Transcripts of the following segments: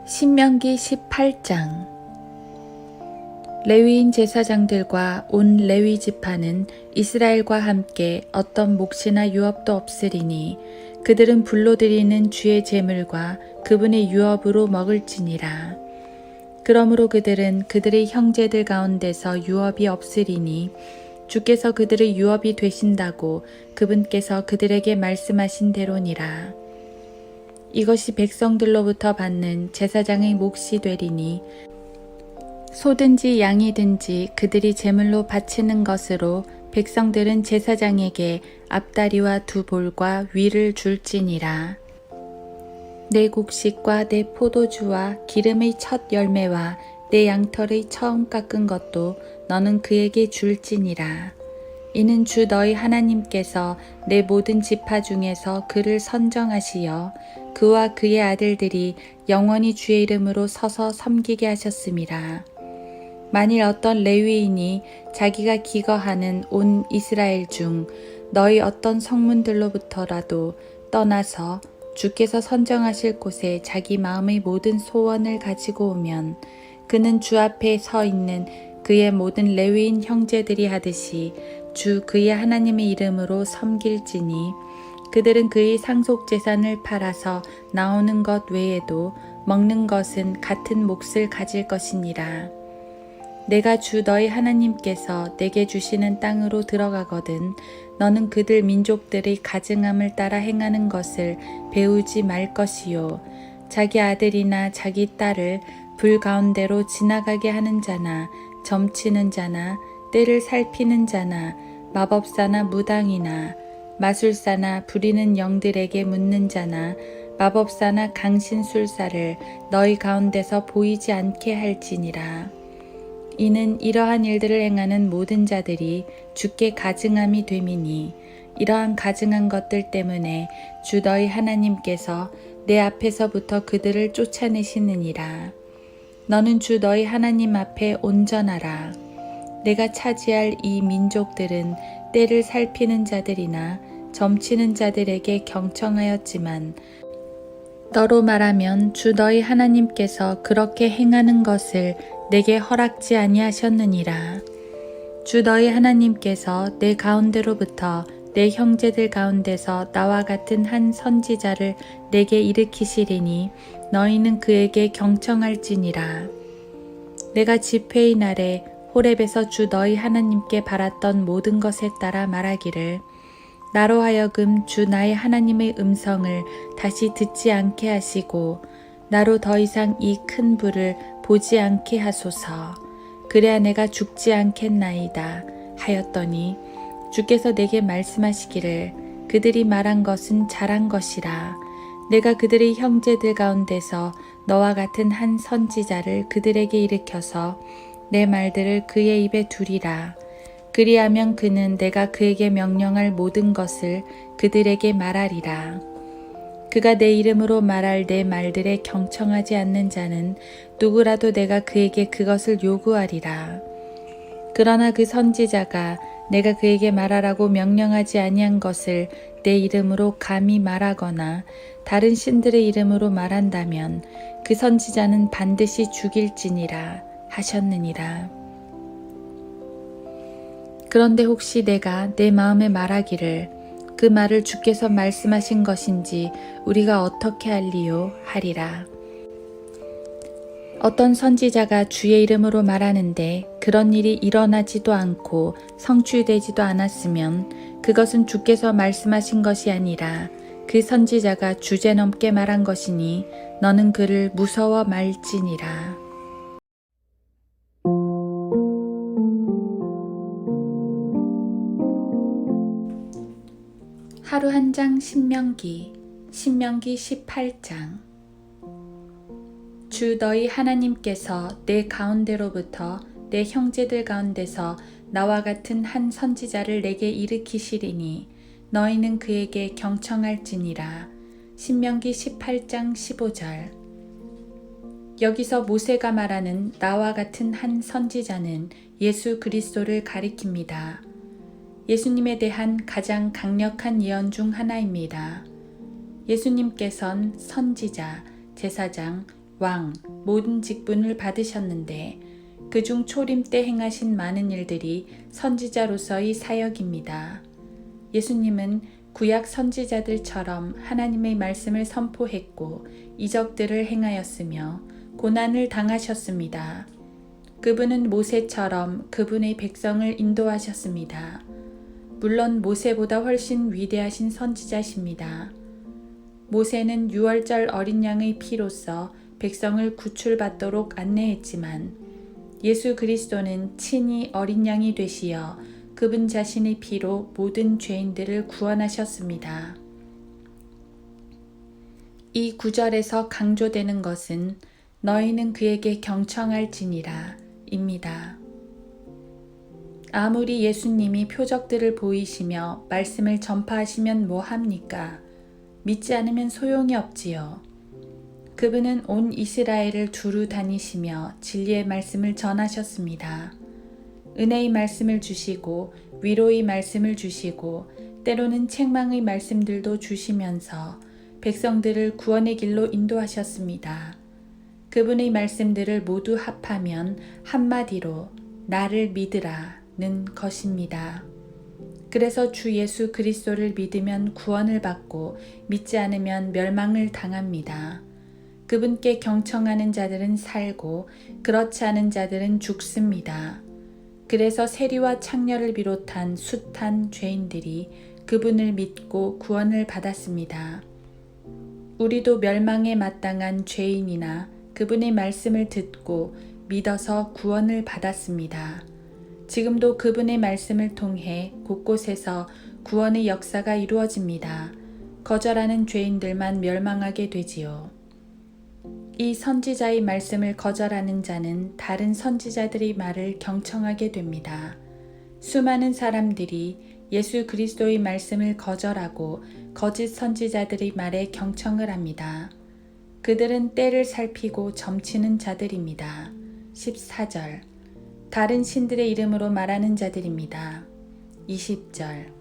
신명기 18장. 레위인 제사장들과 온 레위 지파는 이스라엘과 함께 어떤 몫이나 유업도 없으리니 그들은 불로 드리는 주의 제물과 그분의 유업으로 먹을지니라. 그러므로 그들은 그들의 형제들 가운데서 유업이 없으리니 주께서 그들의 유업이 되신다고 그분께서 그들에게 말씀하신 대로니라. 이것이 백성들로부터 받는 제사장의 몫이 되리니 소든지 양이든지 그들이 제물로 바치는 것으로 백성들은 제사장에게 앞다리와 두 볼과 위를 줄지니라. 내 곡식과 내 포도주와 기름의 첫 열매와 내 양털의 처음 깎은 것도 너는 그에게 줄지니라. 이는 주 너희 하나님께서 내 모든 지파 중에서 그를 선정하시어 그와 그의 아들들이 영원히 주의 이름으로 서서 섬기게 하셨음이라. 만일 어떤 레위인이 자기가 기거하는 온 이스라엘 중 너희 어떤 성문들로부터라도 떠나서 주께서 선정하실 곳에 자기 마음의 모든 소원을 가지고 오면 그는 주 앞에 서 있는 그의 모든 레위인 형제들이 하듯이 주 그의 하나님의 이름으로 섬길지니 그들은 그의 상속 재산을 팔아서 나오는 것 외에도 먹는 것은 같은 몫을 가질 것이니라. 내가 주 너희 하나님께서 내게 주시는 땅으로 들어가거든 너는 그들 민족들의 가증함을 따라 행하는 것을 배우지 말 것이요 자기 아들이나 자기 딸을 불 가운데로 지나가게 하는 자나 점치는 자나 때를 살피는 자나 마법사나 무당이나 마술사나 부리는 영들에게 묻는 자나 마법사나 강신술사를 너희 가운데서 보이지 않게 할지니라. 이는 이러한 일들을 행하는 모든 자들이 주께 가증함이 됨이니 이러한 가증한 것들 때문에 주 너희 하나님께서 내 앞에서부터 그들을 쫓아내시느니라. 너는 주 너희 하나님 앞에 온전하라. 내가 차지할 이 민족들은 때를 살피는 자들이나 점치는 자들에게 경청하였지만 너로 말하면 주 너희 하나님께서 그렇게 행하는 것을 내게 허락지 아니하셨느니라. 주 너희 하나님께서 내 가운데로부터 내 형제들 가운데서 나와 같은 한 선지자를 내게 일으키시리니 너희는 그에게 경청할지니라. 내가 집회의 날에 호렙에서 주 너희 하나님께 바랐던 모든 것에 따라 말하기를 나로 하여금 주 나의 하나님의 음성을 다시 듣지 않게 하시고 나로 더 이상 이 큰 불을 보지 않게 하소서. 그래야 내가 죽지 않겠나이다 하였더니 주께서 내게 말씀하시기를 그들이 말한 것은 잘한 것이라. 내가 그들의 형제들 가운데서 너와 같은 한 선지자를 그들에게 일으켜서 내 말들을 그의 입에 두리라. 그리하면 그는 내가 그에게 명령할 모든 것을 그들에게 말하리라. 그가 내 이름으로 말할 내 말들에 경청하지 않는 자는 누구라도 내가 그에게 그것을 요구하리라. 그러나 그 선지자가 내가 그에게 말하라고 명령하지 아니한 것을 내 이름으로 감히 말하거나 다른 신들의 이름으로 말한다면 그 선지자는 반드시 죽일지니라 하셨느니라. 그런데 혹시 내가 내 마음에 말하기를 그 말을 주께서 말씀하신 것인지 우리가 어떻게 알리요 하리라. 어떤 선지자가 주의 이름으로 말하는데 그런 일이 일어나지도 않고 성취되지도 않았으면 그것은 주께서 말씀하신 것이 아니라 그 선지자가 주제넘게 말한 것이니 너는 그를 무서워 말지니라. 하루 한 장 신명기 18장. 주 너희 하나님께서 내 가운데로부터 내 형제들 가운데서 나와 같은 한 선지자를 내게 일으키시리니 너희는 그에게 경청할지니라. 신명기 18장 15절. 여기서 모세가 말하는 나와 같은 한 선지자는 예수 그리스도를 가리킵니다. 예수님에 대한 가장 강력한 예언 중 하나입니다. 예수님께선 선지자, 제사장, 왕, 모든 직분을 받으셨는데 그중 초림 때 행하신 많은 일들이 선지자로서의 사역입니다. 예수님은 구약 선지자들처럼 하나님의 말씀을 선포했고 이적들을 행하였으며 고난을 당하셨습니다. 그분은 모세처럼 그분의 백성을 인도하셨습니다. 물론 모세보다 훨씬 위대하신 선지자십니다. 모세는 유월절 어린 양의 피로써 백성을 구출받도록 안내했지만 예수 그리스도는 친히 어린 양이 되시어 그분 자신의 피로 모든 죄인들을 구원하셨습니다. 이 구절에서 강조되는 것은 너희는 그에게 경청할지니라 입니다. 아무리 예수님이 표적들을 보이시며 말씀을 전파하시면 뭐 합니까? 믿지 않으면 소용이 없지요. 그분은 온 이스라엘을 두루 다니시며 진리의 말씀을 전하셨습니다. 은혜의 말씀을 주시고 위로의 말씀을 주시고 때로는 책망의 말씀들도 주시면서 백성들을 구원의 길로 인도하셨습니다. 그분의 말씀들을 모두 합하면 한마디로 나를 믿으라는 것입니다. 그래서 주 예수 그리스도를 믿으면 구원을 받고 믿지 않으면 멸망을 당합니다. 그분께 경청하는 자들은 살고 그렇지 않은 자들은 죽습니다. 그래서 세리와 창녀를 비롯한 숱한 죄인들이 그분을 믿고 구원을 받았습니다. 우리도 멸망에 마땅한 죄인이나 그분의 말씀을 듣고 믿어서 구원을 받았습니다. 지금도 그분의 말씀을 통해 곳곳에서 구원의 역사가 이루어집니다. 거절하는 죄인들만 멸망하게 되지요. 이 선지자의 말씀을 거절하는 자는 다른 선지자들의 말을 경청하게 됩니다. 수많은 사람들이 예수 그리스도의 말씀을 거절하고 거짓 선지자들의 말에 경청을 합니다. 그들은 때를 살피고 점치는 자들입니다. 14절 다른 신들의 이름으로 말하는 자들입니다. 20절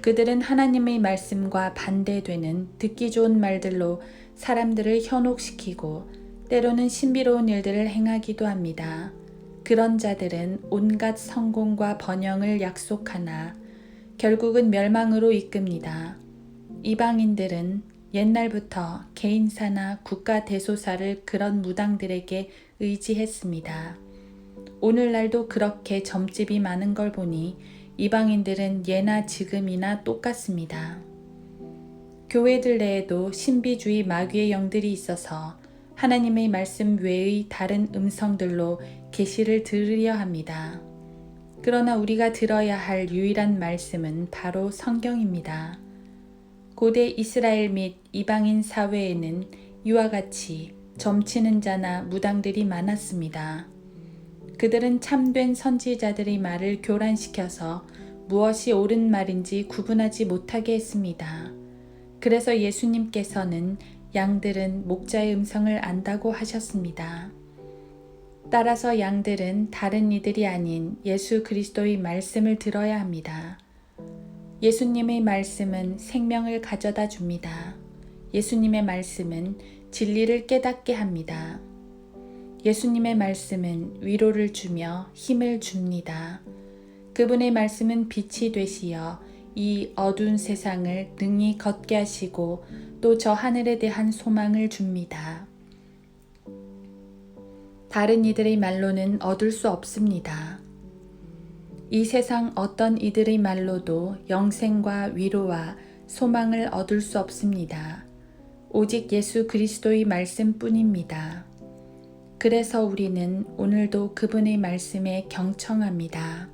그들은 하나님의 말씀과 반대되는 듣기 좋은 말들로 사람들을 현혹시키고 때로는 신비로운 일들을 행하기도 합니다. 그런 자들은 온갖 성공과 번영을 약속하나 결국은 멸망으로 이끕니다. 이방인들은 옛날부터 개인사나 국가 대소사를 그런 무당들에게 의지했습니다. 오늘날도 그렇게 점집이 많은 걸 보니 이방인들은 예나 지금이나 똑같습니다. 교회들 내에도 신비주의 마귀의 영들이 있어서 하나님의 말씀 외의 다른 음성들로 계시를 들으려 합니다. 그러나 우리가 들어야 할 유일한 말씀은 바로 성경입니다. 고대 이스라엘 및 이방인 사회에는 이와 같이 점치는 자나 무당들이 많았습니다. 그들은 참된 선지자들의 말을 교란시켜서 무엇이 옳은 말인지 구분하지 못하게 했습니다. 그래서 예수님께서는 양들은 목자의 음성을 안다고 하셨습니다. 따라서 양들은 다른 이들이 아닌 예수 그리스도의 말씀을 들어야 합니다. 예수님의 말씀은 생명을 가져다 줍니다. 예수님의 말씀은 진리를 깨닫게 합니다. 예수님의 말씀은 위로를 주며 힘을 줍니다. 그분의 말씀은 빛이 되시어 이 어두운 세상을 능히 걷게 하시고 또 저 하늘에 대한 소망을 줍니다. 다른 이들의 말로는 얻을 수 없습니다. 이 세상 어떤 이들의 말로도 영생과 위로와 소망을 얻을 수 없습니다. 오직 예수 그리스도의 말씀뿐입니다. 그래서 우리는 오늘도 그분의 말씀에 경청합니다.